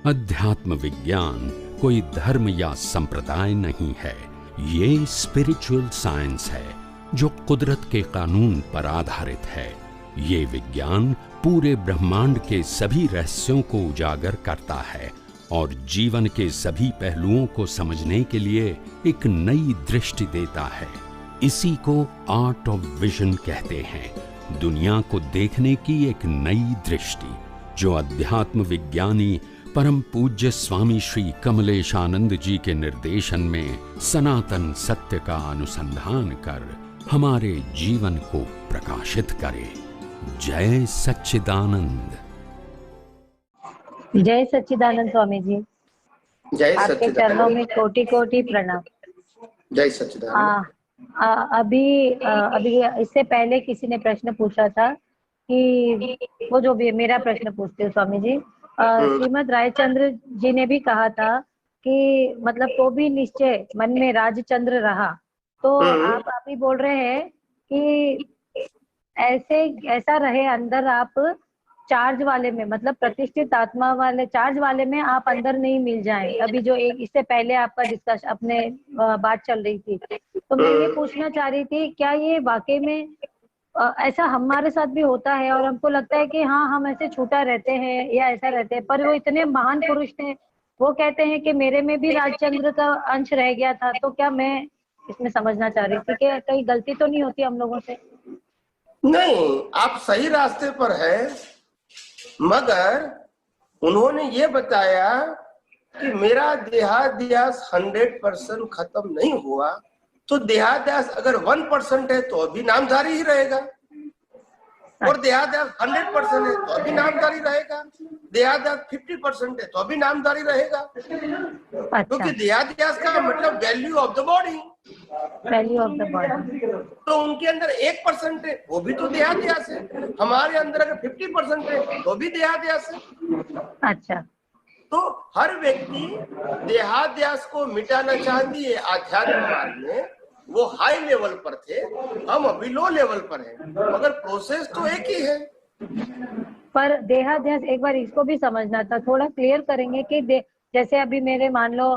अध्यात्म विज्ञान कोई धर्म या संप्रदाय नहीं है, ये स्पिरिचुअल साइंस है जो कुदरत के कानून पर आधारित है। ये विज्ञान पूरे ब्रह्मांड के सभी रहस्यों को उजागर करता है और जीवन के सभी पहलुओं को समझने के लिए एक नई दृष्टि देता है। इसी को आर्ट ऑफ विजन कहते हैं, दुनिया को देखने की एक नई दृष्टि, जो अध्यात्म विज्ञानी परम पूज्य स्वामी श्री कमलेशानंद जी के निर्देशन में सनातन सत्य का अनुसंधान कर हमारे जीवन को प्रकाशित करे। जय सच्चिदानंद। जय सच्चिदानंद स्वामी जी। जय आपके चरणों में कोटि कोटि प्रणाम। जय सच्चिदानंद। अभी इससे पहले किसी ने प्रश्न पूछा था कि वो जो भी मेरा प्रश्न पूछते हो स्वामी जी, श्रीमद रायचंद्र जी ने भी कहा था कि मतलब तो भी निश्चय मन में राजचंद्र रहा। तो आप अभी बोल रहे हैं कि ऐसा रहे अंदर, आप चार्ज वाले में, मतलब प्रतिष्ठित आत्मा वाले चार्ज वाले में आप अंदर नहीं मिल जाएं। अभी जो एक इससे पहले आपका डिस्कस अपने बात चल रही थी, तो मैं ये पूछना चाह रही थी, क्या ये वाकई में ऐसा हमारे साथ भी होता है? और हमको लगता है कि हाँ, हम ऐसे छूटा रहते हैं या ऐसा रहते हैं, पर वो इतने महान पुरुष थे, वो कहते हैं कि मेरे में भी राजचंद्र का अंश रह गया था। तो क्या मैं इसमें समझना चाह रही थी कि कहीं गलती तो नहीं होती हम लोगों से? नहीं, आप सही रास्ते पर है, मगर उन्होंने ये बताया कि मेरा देहाध्यास 100% खत्म नहीं हुआ, तो देहाध्यास अगर 1% है तो अभी नामधारी ही रहेगा, और देहाध्यास 100% है तो अभी नामधारी रहेगा, देहाध्यास 50% है तो अभी नामधारी रहेगा। अच्छा। क्योंकि देहाध्यास का मतलब value of the body, value of the body. तो उनके अंदर 1% है, वो भी तो देहाध्यास है। हमारे अंदर अगर 50% है तो भी देहाध्यास है। अच्छा। तो हर व्यक्ति देहाध्यास को मिटाना चाहती है। आध्यात्म मार्ग में वो हाई लेवल पर थे, हम अभी लो लेवल पर हैं, मगर प्रोसेस तो एक ही है। पर देहाध्यास, एक बार इसको भी समझना था, थोड़ा क्लियर करेंगे कि जैसे अभी मेरे मान लो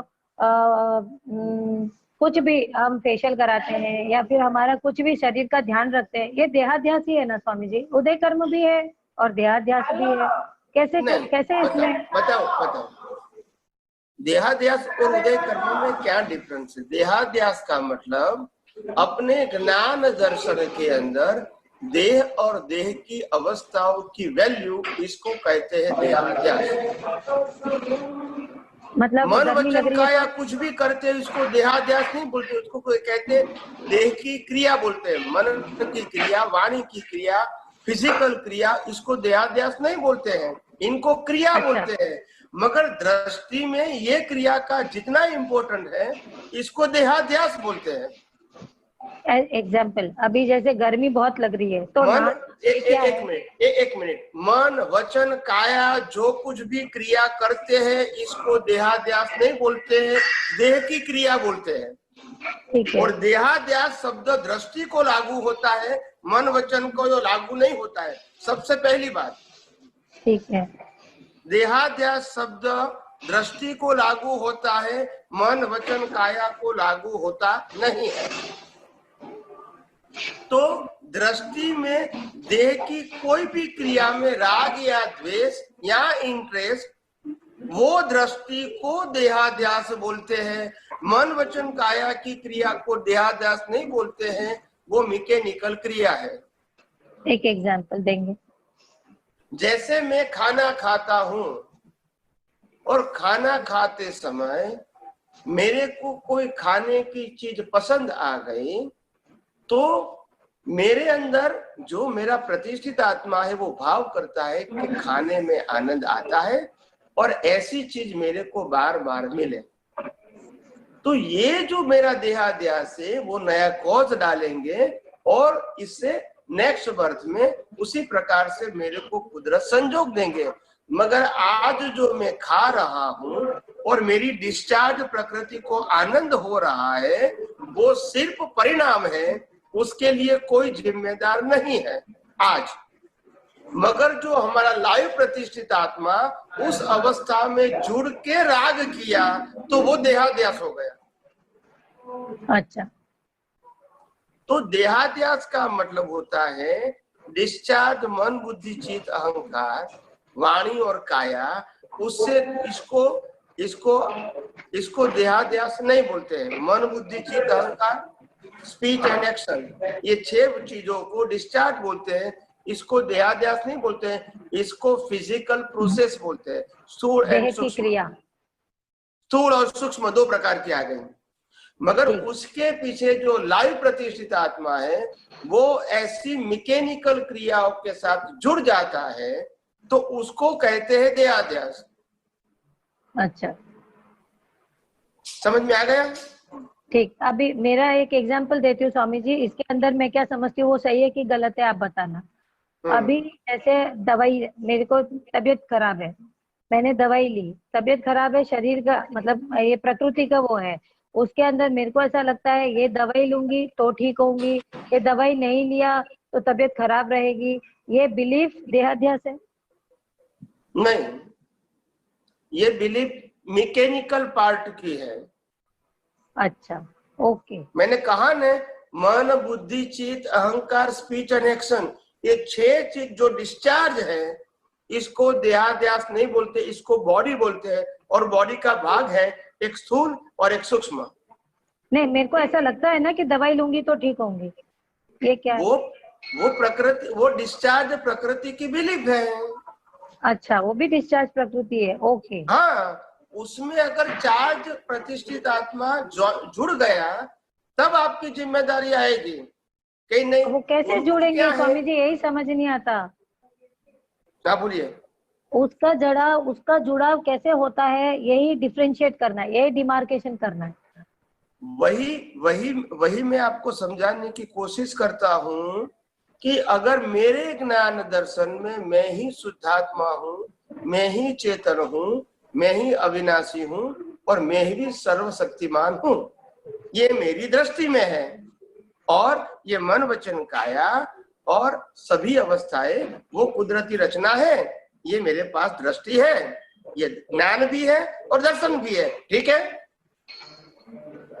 कुछ भी हम फेशियल कराते हैं या फिर हमारा कुछ भी शरीर का ध्यान रखते हैं, ये देहाध्यास ही है ना स्वामी जी? उदय कर्म भी है और देहाध्यास भी है, कैसे इसमें बताओ देहाध्यास और उदय कर्म में क्या डिफरेंस है? देहाध्यास का मतलब अपने ज्ञान दर्शन के अंदर देह और देह की अवस्थाओं की वैल्यू, इसको कहते हैं देहाध्यास। मतलब मन वचन काया कुछ भी करते हैं, इसको देहाध्यास नहीं बोलते, उसको कहते हैं देह की क्रिया बोलते हैं। मन की क्रिया, वाणी की क्रिया, फिजिकल क्रिया, इसको देहाध्यास नहीं बोलते हैं, इनको क्रिया बोलते हैं। मगर दृष्टि में ये क्रिया का जितना इम्पोर्टेंट है, इसको देहाध्यास बोलते हैं। एग्जाम्पल, अभी जैसे गर्मी बहुत लग रही है तो मन, एक मिनट, मन वचन काया जो कुछ भी क्रिया करते हैं, इसको देहाध्यास नहीं बोलते हैं, देह की क्रिया बोलते हैं। ठीक है। और देहाध्यास शब्द दृष्टि को लागू होता है, मन वचन को जो लागू नहीं होता है, सबसे पहली बात। ठीक है। देहाध्यास शब्द दृष्टि को लागू होता है, मन वचन काया को लागू होता नहीं है। तो दृष्टि में देह की कोई भी क्रिया में राग या द्वेष या इंटरेस्ट, वो दृष्टि को देहाध्यास बोलते हैं। मन वचन काया की क्रिया को देहाध्यास नहीं बोलते हैं, वो मैकेनिकल क्रिया है। एक एग्जांपल देंगे? जैसे मैं खाना खाता हूं और खाना खाते समय मेरे को कोई खाने की चीज पसंद आ गई, तो मेरे अंदर जो मेरा प्रतिष्ठित आत्मा है वो भाव करता है कि खाने में आनंद आता है और ऐसी चीज मेरे को बार बार मिले। तो ये जो मेरा देहाध्यास है वो नया कॉज डालेंगे और इससे नेक्स्ट बर्थ में उसी प्रकार से मेरे को कुदरत संजोग देंगे। मगर आज जो मैं खा रहा हूँ और मेरी डिस्चार्ज प्रकृति को आनंद हो रहा है, वो सिर्फ परिणाम है, उसके लिए कोई जिम्मेदार नहीं है। आज मगर जो हमारा लाइव प्रतिष्ठित आत्मा उस अवस्था में जुड़ के राग किया तो वो देहाध्यास हो गया। अच्छा, तो देहाध्यास का मतलब होता है डिस्चार्ज मन बुद्धि चित्त अहंकार वाणी और काया, उससे इसको देहाध्यास नहीं बोलते हैं। मन बुद्धि चित्त अहंकार स्पीच एंड एक्शन, ये 6 चीजों को डिस्चार्ज बोलते हैं। इसको देहाध्यास नहीं बोलते हैं, इसको फिजिकल प्रोसेस बोलते हैं। स्थूल देह एंड की सूक्ष्म, क्रिया। स्थूल और सूक्ष्म 2 प्रकार की आ गई। मगर उसके पीछे जो लाइव प्रतिष्ठित आत्मा है वो ऐसी मैकेनिकल क्रियाओं के साथ जुड़ जाता है तो उसको कहते हैं देहाध्यास। अच्छा, समझ में आ गया? ठीक। अभी मेरा एक एग्जांपल देती हूँ स्वामी जी, इसके अंदर मैं क्या समझती हूँ वो सही है कि गलत है, आप बताना। अभी ऐसे दवाई, मेरे को तबीयत खराब है, मैंने दवाई ली, तबीयत खराब है, शरीर का मतलब ये प्रकृति का वो है, उसके अंदर मेरे को ऐसा लगता है ये दवाई लूंगी तो ठीक होंगी, ये दवाई नहीं लिया तो तबीयत खराब रहेगी, ये बिलीफ देहाध्यास है? नहीं, ये बिलीफ मैकेनिकल पार्ट की है। अच्छा, ओके। मैंने कहा ना, मन बुद्धि चित्त अहंकार स्पीच एंड एक्शन, ये 6 चीज जो डिस्चार्ज है इसको देहाध्यास नहीं बोलते, इसको बॉडी बोलते हैं। और बॉडी का भाग है एक स्थूल और एक सूक्ष्म। नहीं, मेरे को ऐसा लगता है ना कि दवाई लूंगी तो ठीक होंगी, ये क्या है? वो प्रकृति, वो डिस्चार्ज प्रकृति की बिलीफ है। अच्छा, वो भी डिस्चार्ज प्रकृति है, ओके। हाँ, उसमें अगर चार्ज प्रतिष्ठित आत्मा जुड़ गया तब आपकी जिम्मेदारी आएगी। कहीं नहीं, वो कैसे जुड़ेंगे स्वामी जी, यही समझ नहीं आता। क्या बोलिए? उसका जुड़ाव कैसे होता है, यही डिफरेंशिएट करना है, यही डिमार्केशन करना है। वही मैं आपको समझाने की कोशिश करता हूँ कि अगर मेरे ज्ञान दर्शन में मैं ही शुद्धात्मा हूँ, मैं ही चेतन हूँ, मैं ही अविनाशी हूँ और मैं ही सर्वशक्तिमान हूँ, ये मेरी दृष्टि में है। और ये मन वचन काया और सभी अवस्थाएं वो कुदरती रचना है, ये मेरे पास दृष्टि है, ये ज्ञान भी है और दर्शन भी है। ठीक है,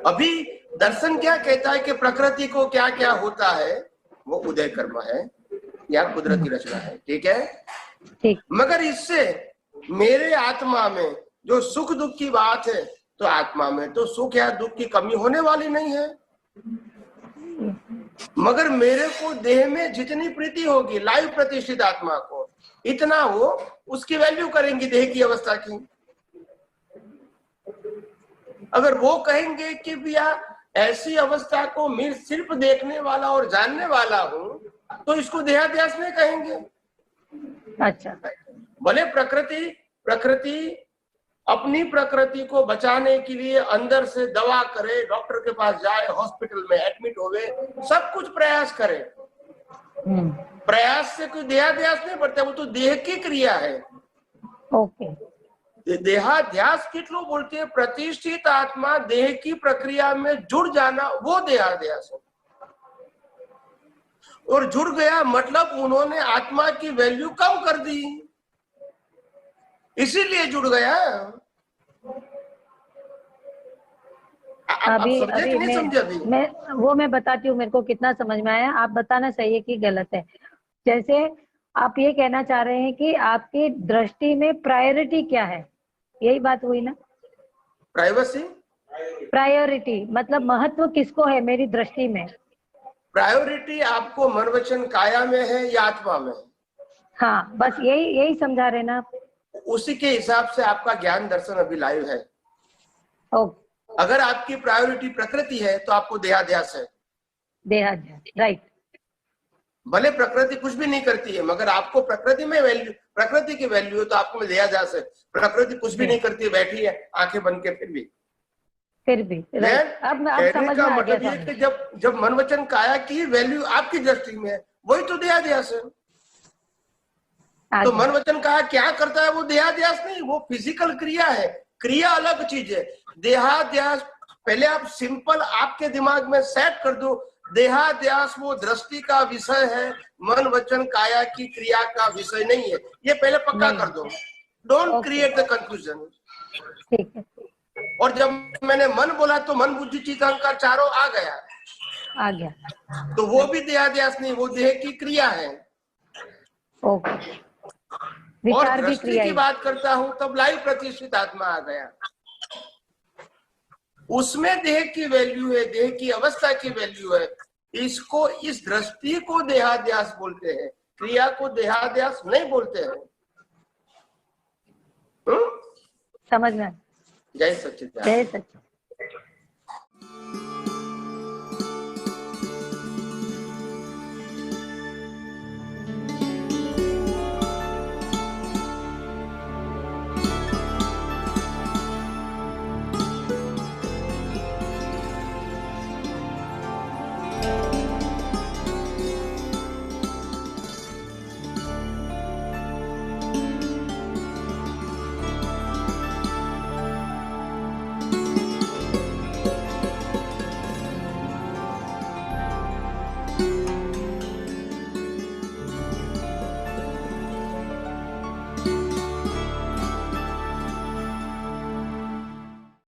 अभी दर्शन क्या कहता है कि प्रकृति को क्या क्या होता है, वो उदय कर्म है या कुदरती रचना है। ठीक है, ठीक। मगर इससे मेरे आत्मा में जो सुख दुख की बात है, तो आत्मा में तो सुख या दुख की कमी होने वाली नहीं है। मगर मेरे को देह में जितनी प्रीति होगी लाइव प्रतिष्ठित आत्मा को, इतना वो उसकी वैल्यू करेंगी देह की अवस्था की। अगर वो कहेंगे कि भैया ऐसी अवस्था को मैं सिर्फ देखने वाला और जानने वाला हूं, तो इसको देहाध्यास नहीं कहेंगे। अच्छा, भले प्रकृति अपनी प्रकृति को बचाने के लिए अंदर से दवा करे, डॉक्टर के पास जाए, हॉस्पिटल में एडमिट होवे, सब कुछ प्रयास करे, प्रयास से कोई देहाध्यास नहीं बढ़ता, वो तो देह की क्रिया है। ओके। देहाध्यास कितनो बोलते हैं, प्रतिष्ठित आत्मा देह की प्रक्रिया में जुड़ जाना, वो देहाध्यास है। और जुड़ गया मतलब उन्होंने आत्मा की वैल्यू कम कर दी, इसीलिए जुड़ गया। अभी नहीं समझे? अभी मैं बताती हूँ मेरे को कितना समझ में आया, आप बताना सही है कि गलत है। जैसे आप ये कहना चाह रहे हैं कि आपकी दृष्टि में प्रायोरिटी क्या है, यही बात हुई ना? प्रायोरिटी मतलब महत्व किसको है मेरी दृष्टि में? प्रायोरिटी आपको मन वचन काया में है या आत्मा में? हाँ, बस यही समझा रहे ना आप। उसी के हिसाब से आपका ज्ञान दर्शन अभी लाइव है। ओके। अगर आपकी प्रायोरिटी प्रकृति है तो आपको देहाध्यास है। देहाध्यास, राइट। भले प्रकृति कुछ भी नहीं करती है, मगर आपको प्रकृति में वैल्यू, प्रकृति की वैल्यू है, तो आपको में देहाध्यास है। प्रकृति कुछ भी नहीं करती है, बैठी है आंखें बंद के, फिर भी अब समझ में आ गया कि जब मन वचन काया की वैल्यू आपकी दृष्टि में है, वही तो देहाध्यास है। तो मन वचन काया क्या करता है, वो देहाध्यास नहीं, वो फिजिकल क्रिया है। क्रिया अलग चीज है। देहाध्यास पहले आप सिंपल आपके दिमाग में सेट कर दो, देहाध्यास वो दृष्टि का विषय है, मन वचन काया की क्रिया का विषय नहीं है। ये पहले पक्का कर दो। Don't create the confusion. ठीक है। और जब मैंने मन बोला तो मन बुद्धि चित्त अहंकार चारों आ गया, तो वो भी देहाध्यास नहीं, वो देह की क्रिया है। ओके। और विचार भी दृष्टि क्रिया की बात करता हूं तब लाइव प्रतिष्ठित आत्मा आ गया। उसमें देह की वैल्यू है, देह की अवस्था की वैल्यू है। इसको, इस दृष्टि को देहाध्यास बोलते हैं, क्रिया को देहाध्यास नहीं बोलते हैं। समझ में। जय सच्चिदानंद। जय सच्चिदानंद।